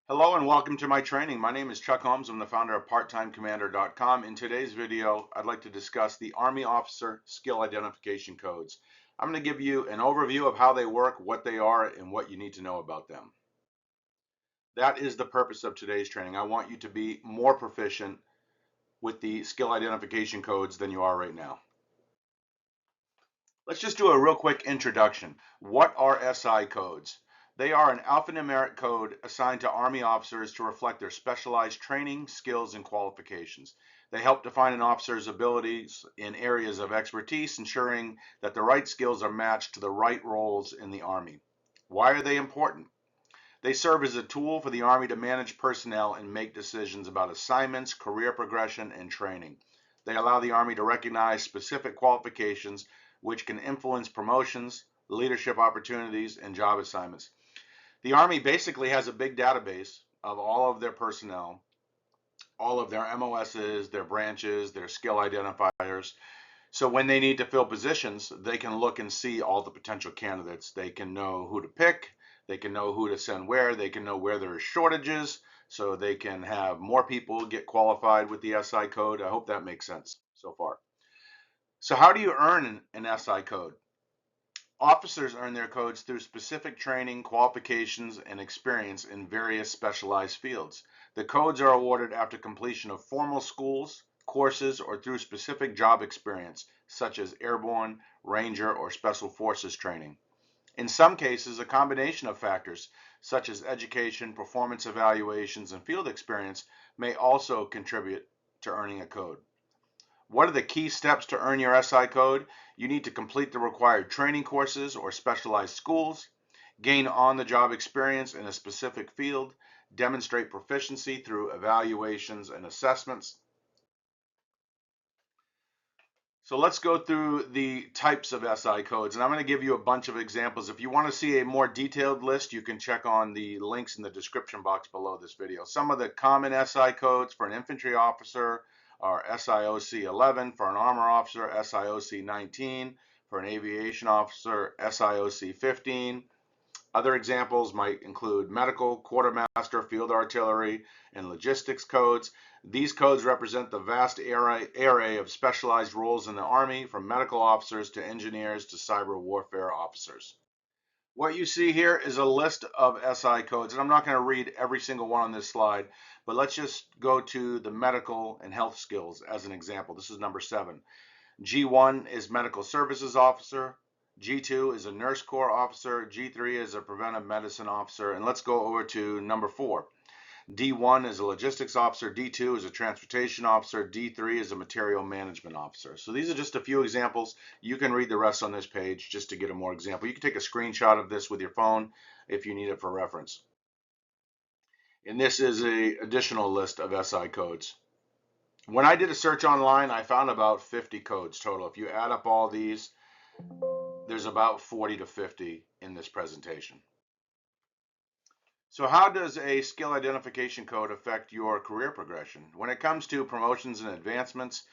Hello and welcome to my training. My name is Chuck Holmes. I'm the founder of PartTimeCommander.com. In today's video, I'd like to discuss the Army Officer Skill Identification Codes. I'm going to give you an overview of how they work, what they are, and what you need to know about them. That is the purpose of today's training. I want you to be more proficient with the skill identification codes than you are right now. Let's just do a real quick introduction. What are SI codes? They are an alphanumeric code assigned to Army officers to reflect their specialized training, skills, and qualifications. They help define an officer's abilities in areas of expertise, ensuring that the right skills are matched to the right roles in the Army. Why are they important? They serve as a tool for the Army to manage personnel and make decisions about assignments, career progression, and training. They allow the Army to recognize specific qualifications which can influence promotions, leadership opportunities, and job assignments. The Army basically has a big database of all of their personnel, all of their MOSs, their branches, their skill identifiers. So when they need to fill positions, they can look and see all the potential candidates. They can know who to pick, they can know who to send where, they can know where there are shortages, so they can have more people get qualified with the SI code. I hope that makes sense so far. So how do you earn an SI code? Officers earn their codes through specific training, qualifications, and experience in various specialized fields. The codes are awarded after completion of formal schools, courses, or through specific job experience, such as airborne, ranger, or special forces training. In some cases, a combination of factors, such as education, performance evaluations, and field experience, may also contribute to earning a code. What are the key steps to earn your SI code? You need to complete the required training courses or specialized schools, gain on-the-job experience in a specific field, demonstrate proficiency through evaluations and assessments. So let's go through the types of SI codes, and I'm going to give you a bunch of examples. If you want to see a more detailed list, you can check on the links in the description box below this video. Some of the common SI codes for an infantry officer are SIOC 11, for an armor officer SIOC 19, for an aviation officer SIOC 15. Other examples might include medical, quartermaster, field artillery, and logistics codes. These codes represent the vast array of specialized roles in the Army, from medical officers to engineers to cyber warfare officers. What you see here is a list of SI codes, and I'm not going to read every single one on this slide, but let's just go to the medical and health skills as an example. This is number 7. G1 is medical services officer. G2 is a nurse corps officer. G3 is a preventive medicine officer. And let's go over to number 4. D1 is a logistics officer. D2 is a transportation officer. D3 is a material management officer. So these are just a few examples. You can read the rest on this page just to get a more example. You can take a screenshot of this with your phone if you need it for reference. And this is an additional list of SI codes. When I did a search online, I found about 50 codes total. If you add up all these, there's about 40 to 50 in this presentation. So how does a skill identification code affect your career progression? When it comes to promotions and advancements,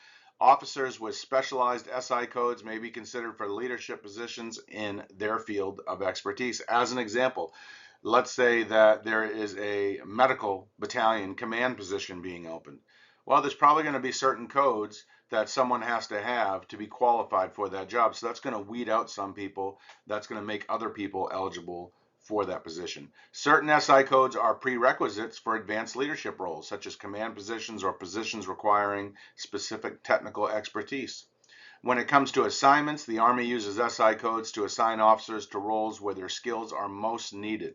officers with specialized SI codes may be considered for leadership positions in their field of expertise. As an example, let's say that there is a medical battalion command position being opened. Well, there's probably going to be certain codes that someone has to be qualified for that job. So that's going to weed out some people. That's going to make other people eligible for that position. Certain SI codes are prerequisites for advanced leadership roles, such as command positions or positions requiring specific technical expertise. When it comes to assignments, the Army uses SI codes to assign officers to roles where their skills are most needed.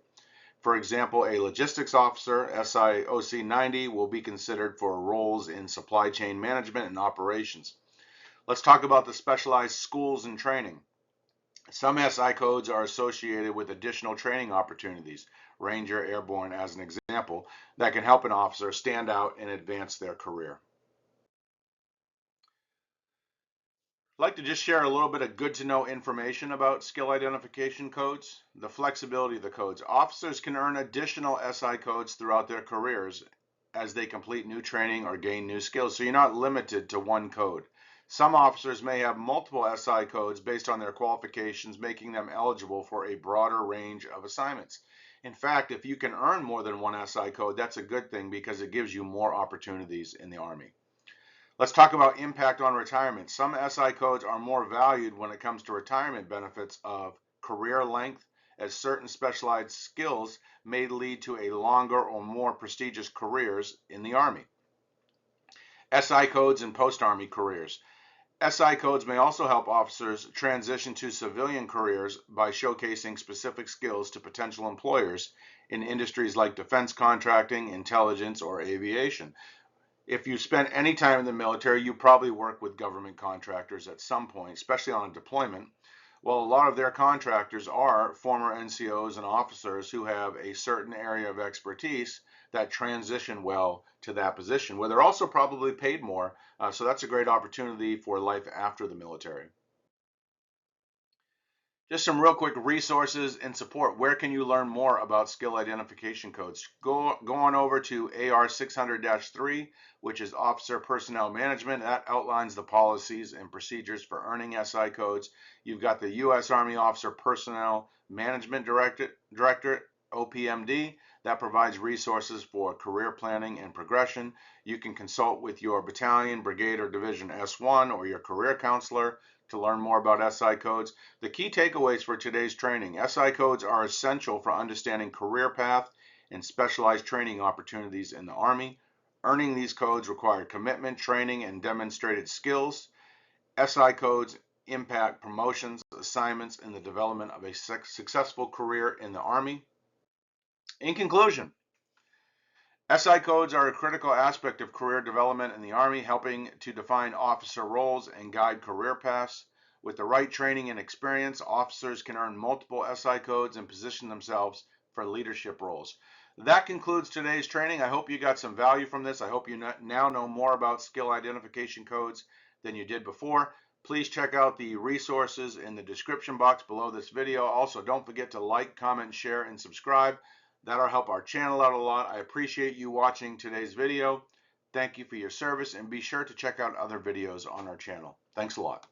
For example, a logistics officer, SIOC 90, will be considered for roles in supply chain management and operations. Let's talk about the specialized schools and training. Some SI codes are associated with additional training opportunities, Ranger, Airborne as an example, that can help an officer stand out and advance their career. I'd like to just share a little bit of good to know information about skill identification codes. The flexibility of the codes. Officers can earn additional SI codes throughout their careers as they complete new training or gain new skills, so you're not limited to one code. Some officers may have multiple SI codes based on their qualifications, making them eligible for a broader range of assignments. In fact, if you can earn more than one SI code, that's a good thing because it gives you more opportunities in the Army. Let's talk about impact on retirement. Some SI codes are more valued when it comes to retirement benefits of career length, as certain specialized skills may lead to a longer or more prestigious careers in the Army. SI codes and post-Army careers. SI codes may also help officers transition to civilian careers by showcasing specific skills to potential employers in industries like defense contracting, intelligence, or aviation. If you spent any time in the military, you probably work with government contractors at some point, especially on a deployment. Well, a lot of their contractors are former NCOs and officers who have a certain area of expertise that transition well to that position, where they're also probably paid more. So that's a great opportunity for life after the military. Just some real quick resources and support. Where can you learn more about skill identification codes? Go on over to AR 600-3, which is Officer Personnel Management. That outlines the policies and procedures for earning SI codes. You've got the U.S. Army Officer Personnel Management Directorate, OPMD, that provides resources for career planning and progression. You can consult with your battalion, brigade, or division S1 or your career counselor to learn more about SI codes. The key takeaways for today's training: SI codes are essential for understanding career path and specialized training opportunities in the Army. Earning these codes require commitment, training, and demonstrated skills. SI codes impact promotions, assignments, and the development of a successful career in the Army. In conclusion, SI codes are a critical aspect of career development in the Army, helping to define officer roles and guide career paths. With the right training and experience, officers can earn multiple SI codes and position themselves for leadership roles. That concludes today's training. I hope you got some value from this. I hope you now know more about skill identification codes than you did before. Please check out the resources in the description box below this video. Also, don't forget to like, comment, share, and subscribe. That'll help our channel out a lot. I appreciate you watching today's video. Thank you for your service, and be sure to check out other videos on our channel. Thanks a lot.